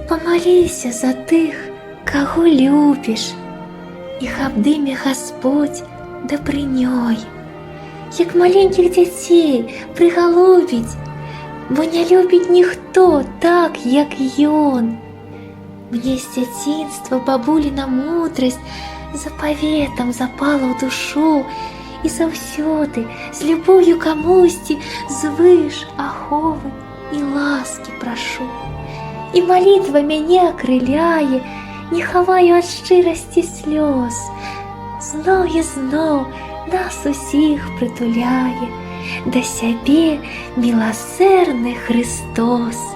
Помолися за тих, кого любиш, і обдиме Господь добрынёй, як маленьких дзяцей прыгалубіць, бо не любіць ніхто так, як Ён. Мне з дзяцінства бабуліна мудрасць запаветам запала ў душу, і заўсёды з любоўю камусьці звыш аховы і ласкі прашу. І малітва мяне акрыляе, не хаваю ад шчырасці слёз. Зноў і зноў нас усіх прытуляе да сябе міласэрны Христос.